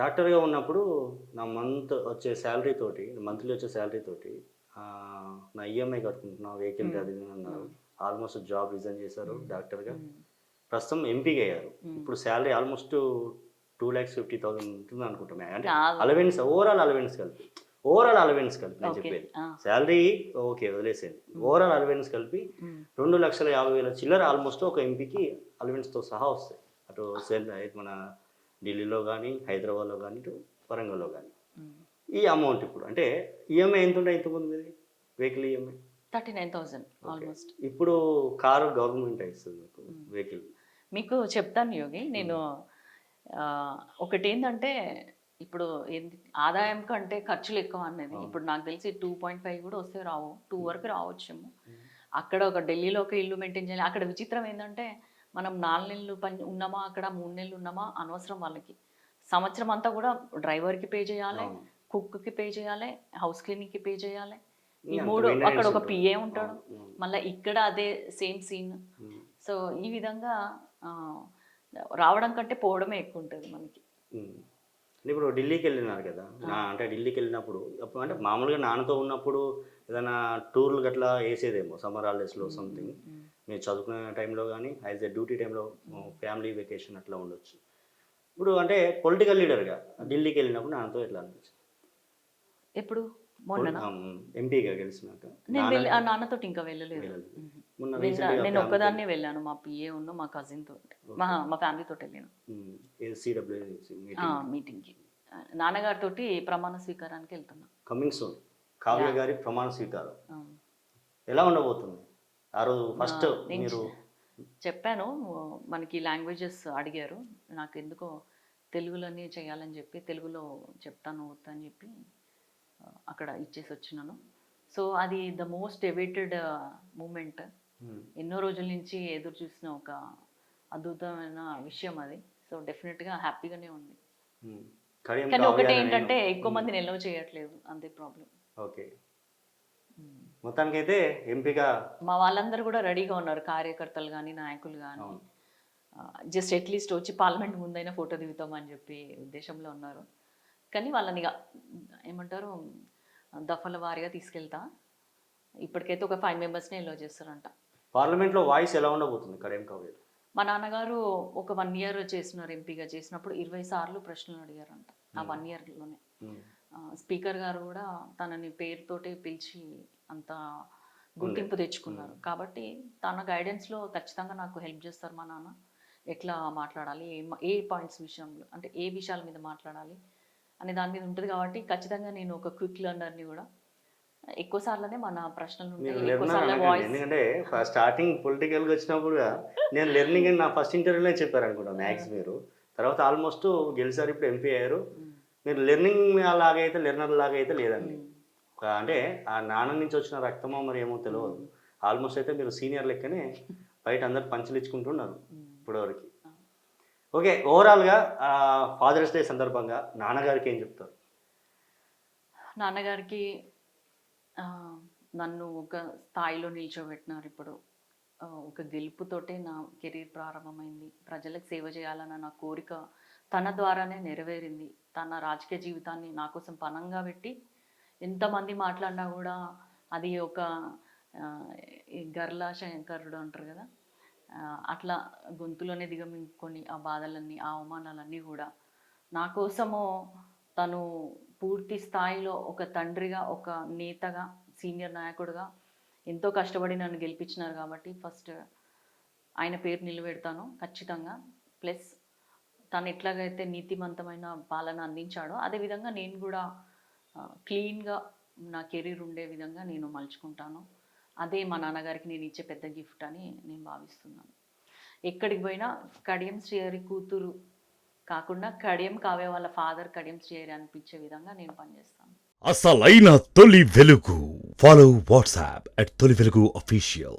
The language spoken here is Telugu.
డాక్టర్‌గా ఉన్నప్పుడు నా మంత్లీ వచ్చే శాలరీ తోటి నా ఈఎంఐ కట్టుకుంటున్నా, వెహికల్‌కి హ్మ్. అది ఇది అన్నారు. హ్మ్. ఆల్మోస్ట్ జాబ్ రిజైన్ చేశారు హ్మ్. డాక్టర్‌గా. హ్మ్. ప్రస్తుతం ఎంపీగా అయ్యారు. హ్మ్. ఇప్పుడు శాలరీ ఆల్మోస్ట్ 2,50,000 ఉంటుందనుకుంటా. అంటే కాదు. ఓవరాల్ అలవెన్స్ కలిపి నేను ఓకే. చెప్పేది. ఆ! శాలరీ ఓకే వదిలేసేయండి. హ్మ్. ఓవరాల్ అలవెన్స్ కలిపి హ్మ్. 2,50,000 చిల్లర ఆల్మోస్ట్ ఒక ఎంపీకి అలవెన్స్‌తో సహా వస్తాయి. అటు మన ఢిల్లీలో గానీ, హైదరాబాద్‌లో గానీ, ఇటు వరంగల్‌లో గానీ. హ్మ్. ఈ అమౌంట్ ఇప్పుడు అంటే ఈఎంఐ ఎంతుండే ఇంతకుముందు మీది? Vehicle EMI? 39,000 ఓకే. ఆల్‌మోస్ట్. ఇప్పుడు కారు గవర్నమెంటే ఇస్తది మీకు హ్మ్. వెహికల్. మీకు చెప్తాను యోగి. హ్మ్. నేను ఒకటేందంటే ఇప్పుడు ఏంది ఆదాయం కంటే ఖర్చులెక్కువ అనేది. అవును. ఇప్పుడు నాకు తెలిసి 2.5 కూడా వస్తే రావు. 2 హ్మ్. వరకు రావచ్చేమో. హ్మ్. అక్కడ ఒక ఢిల్లీలో ఒక ఇల్లు మెయింటైన్ చేయాలి. అక్కడ విచిత్రం ఏందంటే మనం 4 నెలలు ఉన్నామా అక్కడ, 3 నెలలు ఉన్నామా అనవసరం వాళ్ళకి. సంవత్సరం అంతా కూడా డ్రైవర్‌కి పే చేయాలే, అవును. కుక్‌కి పే చేయాలే, హౌస్ క్లీనింగ్‌కి పే చేయాలే. ఈ అంత 3 అక్కడ మెయింటెనెన్స్ ఒక ఉంటుంది. పీఏ ఉంటాడు. అవును. అవును. మళ్ళా ఇక్కడ అదే సేమ్ సీన్. హ్మ్. సో, ఈ విధంగా ఆహ్, రావడం కంటే పోవడమే ఎక్కువుంటది మనకి. హ్మ్. ఇప్పుడు ఢిల్లీకెళ్ళినారు కదా! ఆ! అంటే ఢిల్లీకెళ్ళినప్పుడు అప్పుడు అంటే మామూలుగా నాన్నతో ఉన్నప్పుడు ఏదైనా టూర్‌లు గట్లా ఏసేదేమో సమ్మర్ హాలిడేస్‌లో హ్మ్. హ్మ్. సంథింగ్. హ్మ్. మీరు చదువుకునే టైంలో గానీ, యాస్ ఎ డ్యూటీ టైంలో హ్మ్. ఫ్యామిలీ వెకేషన్ అట్లా ఉండొచ్చు. ఇప్పుడు అంటే పొలిటికల్ లీడర్‌గా హ్మ్. ఢిల్లీకెళ్ళినప్పుడు నాన్నతో ఎట్లా అనిపించింది? ఎప్పుడు? మొన్ననా? ఎంపీగా గెలిచినాక నేను నాన్న నాన్నతోటి ఇంకా వెళ్ళలేదు. వెళ్ళలేదు. హుహు. మొన్న రీసెంట్‌గా ఫ్యామిలీతోని నేనొక్కదాన్నే వెళ్ళాను. మా పిఏ మా కజిన్‌తోటి. ఓకే. మా ఫ్యామిలీతోటెళ్ళాను. ఏది సీడబ్ల్యూసీ ఆ! మీటింగ్‌కి. మీటింగ్‌కి. నాన్నగారితోటి ప్రమాణ స్వీకారానికెళ్తున్నా. Coming soon. కావ్య యాహ్! గారి ప్రమాణ స్వీకారం. ఆ! ఎలా ఉండబోతుంది? ఆ రోజు ఫస్ట్ నేను మీరు చెప్పాను. మనకి లాంగ్వేజెస్ అడిగారు. నాకెందుకో తెలుగులోనే చేయాలని చెప్పి, తెలుగులో చెప్తాను వద్దు అని చెప్పి అక్కడ ఇచ్చేసొచ్చినాను. సో, అది ద మోస్ట్ అవైటెడ్ మూమెంట్. హ్మ్. ఎన్నో రోజుల నుంచి ఎదురు చూసిన ఒక అద్భుతమైన విషయం అది. సో, డెఫినిట్‌గా హ్యాపీగానే ఉంది. హ్మ్. కడియం కానీ కావ్య అనే నేను ఒకటేంటంటే ఎక్కువ హ్మ్. మందిని ఎలౌ చేయట్లేదు. అంతే ప్రాబ్లమ్. ఓకే. హ్మ్. మొత్తానికైతే ఎంపీగా మా వాళ్ళందరూ గూడా రెడీగా ఉన్నారు. కార్యకర్తలు గాని, నాయకులు గాని. అవును. జస్ట్ అట్‌లీస్ట్ వచ్చి పార్లమెంట్ ముందైనా ఫోటో దిగుతాం అని జెప్పి ఉద్దేశంలో ఉన్నారు. కానీ వాళ్ళనిగ ఏమంటారు దఫల వారీగా తీసుకెళ్తా. ఇప్పటికైతే ఒక 5 మెంబర్స్‌ని ఎలో చేస్తారంట. పార్లమెంట్‌లో వాయిస్ ఎలా ఉండబోతుంది కడియం కావ్యది? మా నాన్నగారు ఒక 1 ఇయర్ చేసినారు ఎంపీగా చేసినప్పుడు 20 సార్లు ప్రశ్నలు అడిగారంట. ఆ హ్మ్. 1 ఇయర్‌లోనే. హ్మ్. స్పీకర్ గారు గూడా తనని పేరుతోటే పిలిచి అంత ఉండే. గుర్తింపు హ్మ్. తెచ్చుకున్నారు. కాబట్టి తన గైడెన్స్‌లో ఖచ్చితంగా నాకు హెల్ప్ చేస్తారు మా నాన్న. ఎట్లా మాట్లాడాలి? ఏ పాయింట్స్ విషయంలో అంటే ఏ విషయాల మీద మాట్లాడాలి? అనే దాని మీద ఉంటది కాబట్టి ఖచ్చితంగా నేను ఒక క్విక్ లెర్నర్‌ని గూడా. ఎక్కువ సార్లనే మన ప్రశ్నలుంటాయి. మీరు ఎక్కువ లెర్నర్ సార్లే అనకండి. వాయిస్ ఎందుకంటే స్టార్టింగ్ పొలిటికల్‌గా వచ్చినప్పుడుగా నేను లెర్నింగ్ అని నా ఫస్ట్ ఇంటర్వ్యూలోనే చెప్పారనుకుంటా ఆ! మ్యాథ్స్ మీరు. తర్వాత ఆల్మోస్ట్ గెలిసారు. ఇప్పుడు ఎంపీ అయ్యారు. హ్మ్. మీరు లెర్నింగ్ లాగైతే లెర్నర్ లాగైతే లేదండి. హ్మ్. అంటే ఆ నాన్న నుంచి వచ్చిన రక్తమో మరి ఏమో తెలవదు. హ్మ్. ఆల్మోస్ట్ అయితే మీరు సీనియర్ లెక్కనే బయట అందరూ పంచులిచ్చుకుంటున్నారు హ్మ్. ఇప్పటివరకి. ఆ! ఓకే. ఓవరాల్‌గా ఫాదర్స్ డే సందర్భంగా నాన్నగారికి ఏం చెప్తారు? నాన్నగారికి ఆహ్, నన్ను ఒక స్థాయిలో నిల్చోబెట్టినారిప్పుడు. ఒక గెలుపుతోటే నా కెరీర్ ప్రారంభమైంది. ప్రజలకు సేవ చేయాలన్న నా కోరిక తన ద్వారానే నెరవేరింది. తన రాజకీయ జీవితాన్ని నా కోసం పణంగా పెట్టి, ఎంతమంది మాట్లాడినా గూడా అది ఒక ఆహ్, ఈ గర్లా శంకరుడు అంటారు గదా! అట్లా గొంతులోనే దిగమింగుకొని ఆ బాధలన్నీ, ఆ అవమానాలన్నీ గూడా నా కోసము తను పూర్తి స్థాయిలో ఒక తండ్రిగా, ఒక నేతగా, సీనియర్ నాయకుడిగా ఎంతో కష్టపడి నన్ను గెలిపించినారు కాబట్టి ఫస్ట్ ఆయన పేరు నిలబెడతాను ఖచ్చితంగా. ప్లస్ తను ఎట్లాగైతే నీతిమంతమైన పాలన అందించాడో, అదేవిధంగా నేను గూడా క్లీన్‌గా నా కెరీర్ ఉండే విధంగా నేను మలుచుకుంటాను. అదే మా నాన్నగారికి నేను ఇచ్చే పెద్ద గిఫ్ట్ అని నేను భావిస్తున్నాను. ఎక్కడికి పోయినా కడియం శ్రీహరి కూతురు కాకుండా కడియం కావ్య వాళ్ళ ఫాదర్ కడియం శ్రీహరి అనిపించే విధంగా నేను పనిచేస్తాను. అసలైన తొలి వెలుగు. ఫాలో వాట్సాప్ @తొలి వెలుగు official.